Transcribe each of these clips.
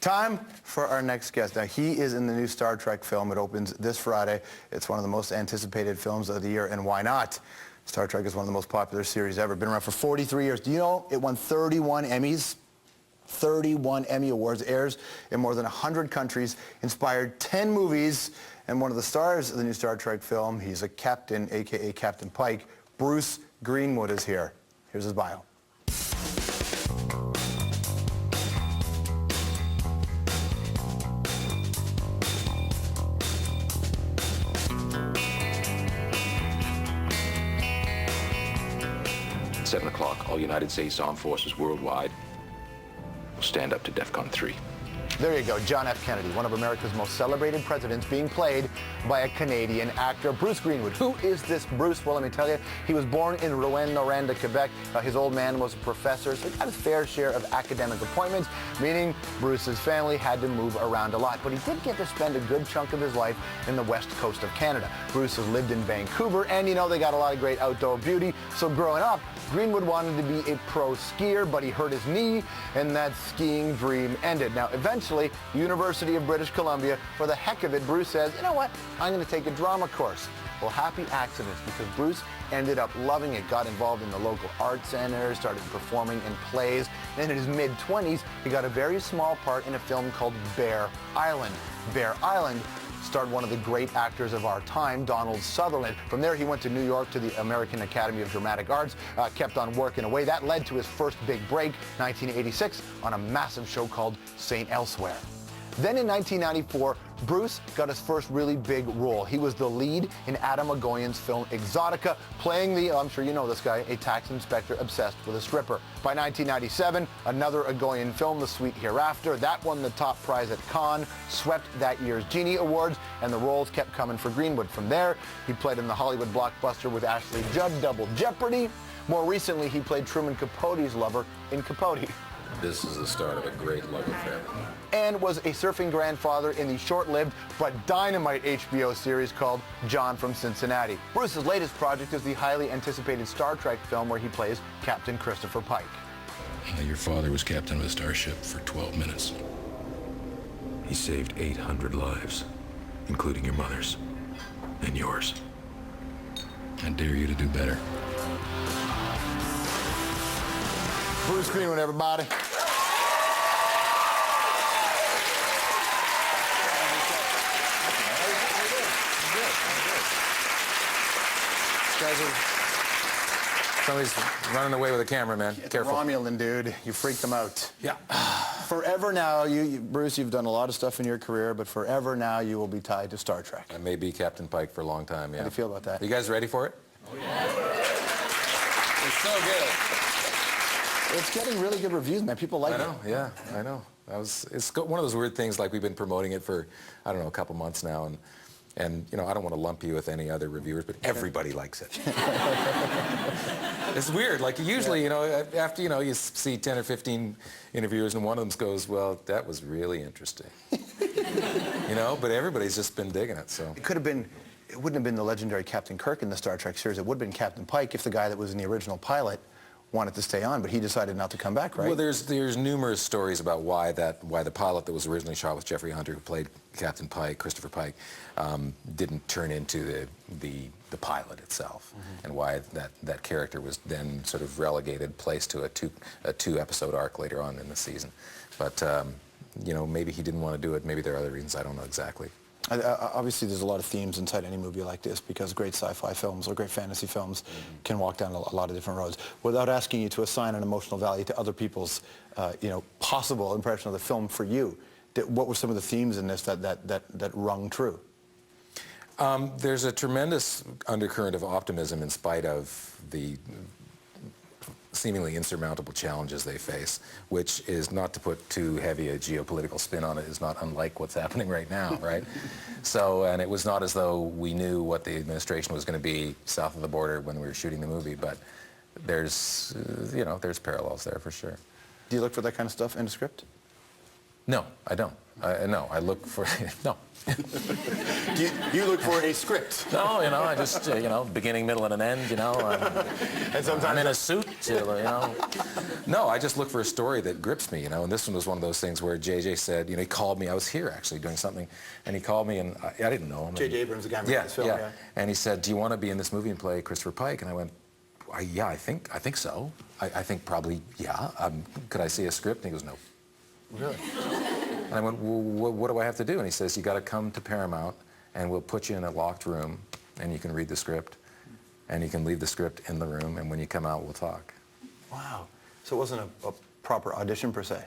Time for our next guest. Now, he is in the new Star Trek film. It opens this Friday. It's one of the most anticipated films of the year, and why not? Star Trek is one of the most popular series ever. Been around for 43 years. Do you know it won 31 Emmys? 31 Emmy Awards, airs in more than 100 countries, inspired 10 movies, and one of the stars of the new Star Trek film, he's a captain, a.k.a. Captain Pike. Bruce Greenwood is here. Here's his bio. At 7 o'clock, all United States Armed Forces worldwide will stand up to DEFCON 3. There you go, John F. Kennedy, one of America's most celebrated presidents, being played by a Canadian actor, Bruce Greenwood. Who is this Bruce? Well, let me tell you, he was born in Rouyn-Noranda, Quebec. His old man was a professor, so he got his fair share of academic appointments, meaning Bruce's family had to move around a lot. But he did get to spend a good chunk of his life in the west coast of Canada. Bruce has lived in Vancouver, and you know, they got a lot of great outdoor beauty. So growing up, Greenwood wanted to be a pro skier, but he hurt his knee, and that skiing dream ended. Now, eventually, University of British Columbia, for the heck of it, Bruce says, you know what, I'm going to take a drama course. Well, happy accidents, because Bruce ended up loving it, got involved in the local art center, started performing in plays. Then in his mid-20s, he got a very small part in a film called Bear Island. Bear Island starred one of the great actors of our time, Donald Sutherland. From there, he went to New York to the American Academy of Dramatic Arts, kept on working away. That led to his first big break, 1986, on a massive show called St. Elsewhere. Then in 1994, Bruce got his first really big role. He was the lead in Adam Agoyan's film Exotica, playing the, I'm sure you know this guy, a tax inspector obsessed with a stripper. By 1997, another Agoyan film, The Sweet Hereafter, that won the top prize at Cannes, swept that year's Genie Awards, and the roles kept coming for Greenwood. From there, he played in the Hollywood blockbuster with Ashley Judd, Double Jeopardy. More recently, he played Truman Capote's lover in Capote. This is the start of a great love affair. And was a surfing grandfather in the short-lived but dynamite HBO series called John from Cincinnati. Bruce's latest project is the highly anticipated Star Trek film where he plays Captain Christopher Pike. Your father was captain of a starship for 12 minutes. He saved 800 lives, including your mother's and yours. I dare you to do better. Bruce Greenwood, everybody. Somebody's running away with a camera, man. Careful. Romulan, dude. You freaked them out. Yeah. Forever now, Bruce, you've done a lot of stuff in your career, but forever now you will be tied to Star Trek. I may be Captain Pike for a long time, yeah. How do you feel about that? You guys ready for it? Oh, yeah. It's so good. It's getting really good reviews, man. People like it. I know, yeah, I know. It's one of those weird things, like we've been promoting it for, I don't know, a couple months now, and you know, I don't want to lump you with any other reviewers, but everybody likes it. It's weird. Like usually, you know, after you see 10 or 15 interviewers, and one of them goes, "Well, that was really interesting," you know. But everybody's just been digging it. So it could have been. It wouldn't have been the legendary Captain Kirk in the Star Trek series. It would have been Captain Pike if the guy that was in the original pilot wanted to stay on, but he decided not to come back, right? Well, there's numerous stories about why the pilot that was originally shot with Jeffrey Hunter, who played Captain Pike, Christopher Pike, didn't turn into the pilot itself, and why that character was then sort of relegated, placed to a two episode arc later on in the season. But you know, maybe he didn't want to do it. Maybe there are other reasons. I don't know exactly. Obviously, there's a lot of themes inside any movie like this, because great sci-fi films or great fantasy films can walk down a lot of different roads. Without asking you to assign an emotional value to other people's, possible impression of the film for you, what were some of the themes in this that rung true? There's a tremendous undercurrent of optimism in spite of the seemingly insurmountable challenges they face, which is, not to put too heavy a geopolitical spin on it, is not unlike what's happening right now, right? So, and it was not as though we knew what the administration was going to be south of the border when we were shooting the movie, but there's, there's parallels there for sure. Do you look for that kind of stuff in a script? No, I don't. No, I look for no. You look for a script. No, I just, beginning, middle, and an end, And sometimes I'm in a suit, No, I just look for a story that grips me, and this one was one of those things where JJ said, he called me, I was here actually doing something, and he called me, and I didn't know him. J.J. Abrams, the guy who made this film, yeah. And he said, do you want to be in this movie and play Christopher Pike? And I went, yeah, I think so. I think probably, yeah. Could I see a script? And he goes, no. Really? And I went, well, what do I have to do? And he says, you got to come to Paramount, and we'll put you in a locked room, and you can read the script, and you can leave the script in the room, and when you come out, we'll talk. Wow. So it wasn't a proper audition per se?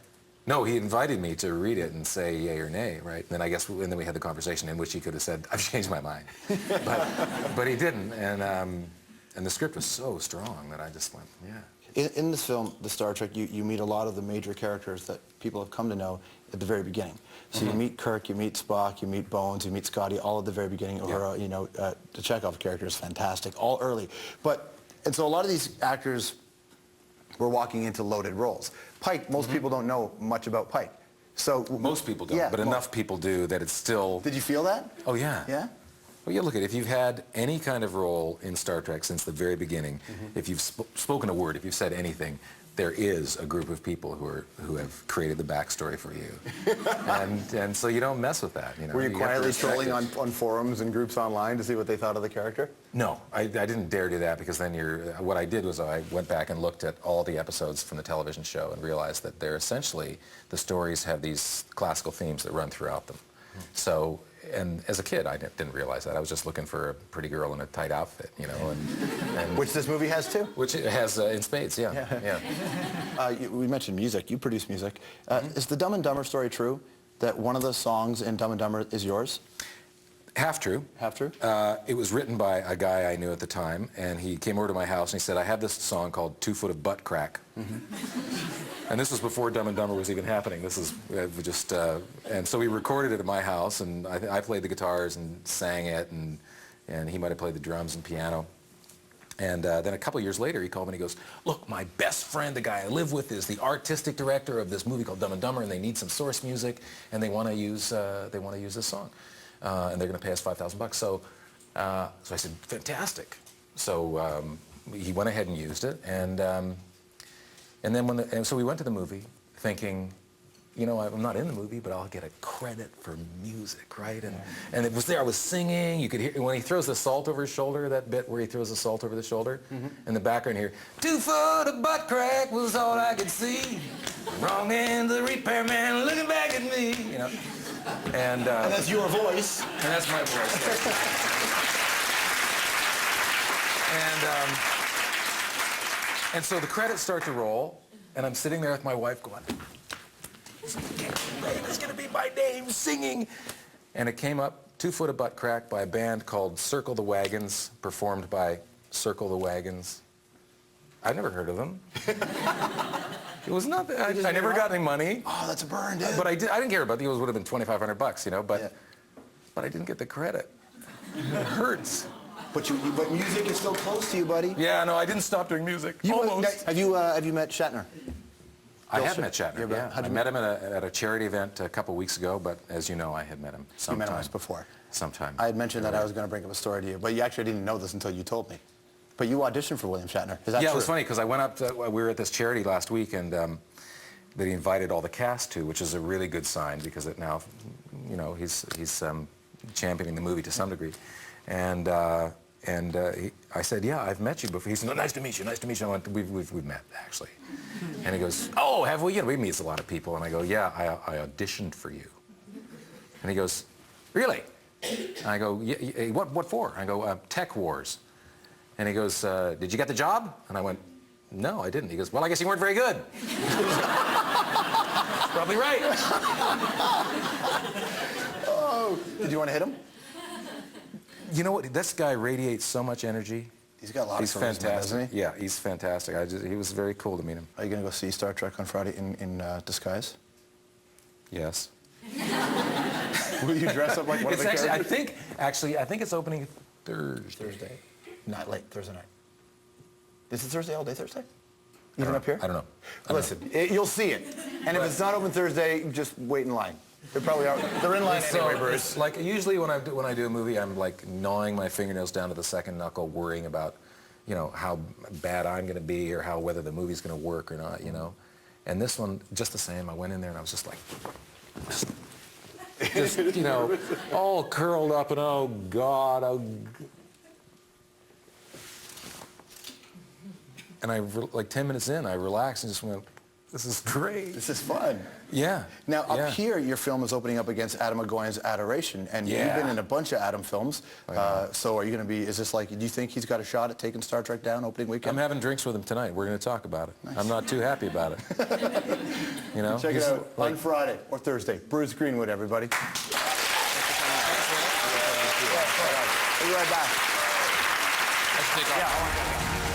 No, he invited me to read it and say yay or nay, right? And then I guess, and then we had the conversation in which he could have said, I've changed my mind. but he didn't, and the script was so strong that I just went, yeah. In this film, The Star Trek, you meet a lot of the major characters that people have come to know at the very beginning. So you meet Kirk, you meet Spock, you meet Bones, you meet Scotty, all at the very beginning. Yeah. Or, the Chekhov character is fantastic, all early. And so a lot of these actors were walking into loaded roles. Pike, most people don't know much about Pike. So Most people don't, but enough people do that it's still... Did you feel that? Oh, yeah. Yeah? Well, yeah, look at it. If you've had any kind of role in Star Trek since the very beginning, if you've spoken a word, if you've said anything, there is a group of people who have created the backstory for you, and so you don't mess with that. Were you quietly trolling on forums and groups online to see what they thought of the character? No, I didn't dare do that because then what I did was I went back and looked at all the episodes from the television show and realized that they're essentially, the stories have these classical themes that run throughout them. So. And as a kid, I didn't realize that. I was just looking for a pretty girl in a tight outfit, and Which this movie has too? Which it has in spades, yeah. We mentioned music. You produce music. Is the Dumb and Dumber story true, that one of the songs in Dumb and Dumber is yours? Half true. Half true? It was written by a guy I knew at the time, and he came over to my house and he said, I have this song called 2 Foot of Butt Crack. And this was before Dumb and Dumber was even happening. This is just, and so we recorded it at my house, and I played the guitars and sang it, and he might have played the drums and piano. And then a couple years later, he called me and he goes, look, my best friend, the guy I live with, is the artistic director of this movie called Dumb and Dumber, and they need some source music, and they want to use this song. And they're going to pay us $5,000. So I said, fantastic. So he went ahead and used it, and then so we went to the movie thinking, I'm not in the movie, but I'll get a credit for music, right? And it was there. I was singing. You could hear when he throws the salt over his shoulder. That bit where he throws the salt over the shoulder, in the background here, 2 foot of butt crack was all I could see. Wrong end, the repairman looking back at me. And that's your voice. And that's my voice. And so the credits start to roll, and I'm sitting there with my wife going, it's going to be my name singing. And it came up, 2 Foot of Butt Crack, by a band called Circle the Wagons, performed by Circle the Wagons. I've never heard of them. It was not that, I never got any money. Oh, that's a burn, dude. But I didn't care about it. It would have been $2,500, but I didn't get the credit. It hurts. But music is so close to you, buddy. Yeah, no, I didn't stop doing music. Almost. Have you met Shatner? I have met Shatner, yeah. I met him at a charity event a couple weeks ago, but as you know, I had met him sometime. You met him once before. Sometime. I had mentioned that I was going to bring up a story to you, but you actually didn't know this until you told me. But you auditioned for William Shatner. Is that true? Yeah, it was funny because I went up to, we were at this charity last week, and that he invited all the cast to, which is a really good sign because it now, he's championing the movie to some degree. And I said, yeah, I've met you before. He said, no, nice to meet you, nice to meet you. I went, we've met, actually. And he goes, oh, have we? We meet a lot of people. And I go, yeah, I auditioned for you. And he goes, really? And I go, yeah, what for? And I go, Tech Wars. And he goes, did you get the job? And I went, no, I didn't. He goes, well, I guess you weren't very good. Probably right. Oh, did you want to hit him? You know what? This guy radiates so much energy. He's got a lot of charisma, fantastic, doesn't he? Yeah, he's fantastic. He was very cool to meet him. Are you going to go see Star Trek on Friday in disguise? Yes. Will you dress up like one of the characters? I think it's opening Thursday. Not late, Thursday night. Is it Thursday, all day Thursday? Even up here? I don't know. Listen, you'll see it. And if it's not open Thursday, just wait in line. They probably are. They're in line anyway, Bruce. It's like usually when I do a movie, I'm like gnawing my fingernails down to the second knuckle, worrying about, you know, how bad I'm going to be or whether the movie's going to work or not, you know. And this one, just the same. I went in there and I was just like, just you know, all curled up and oh God, And like 10 minutes in, I relaxed and just went, this is great. This is fun. Yeah. Now, up here, your film is opening up against Adam McGowan's Adoration, and you've been in a bunch of Adam films. So are you going to be, is this like, do you think he's got a shot at taking Star Trek down opening weekend? I'm having drinks with him tonight. We're going to talk about it. Nice. I'm not too happy about it. You know? Check it out on Friday or Thursday. Bruce Greenwood, everybody. We'll be right back. Let's take off.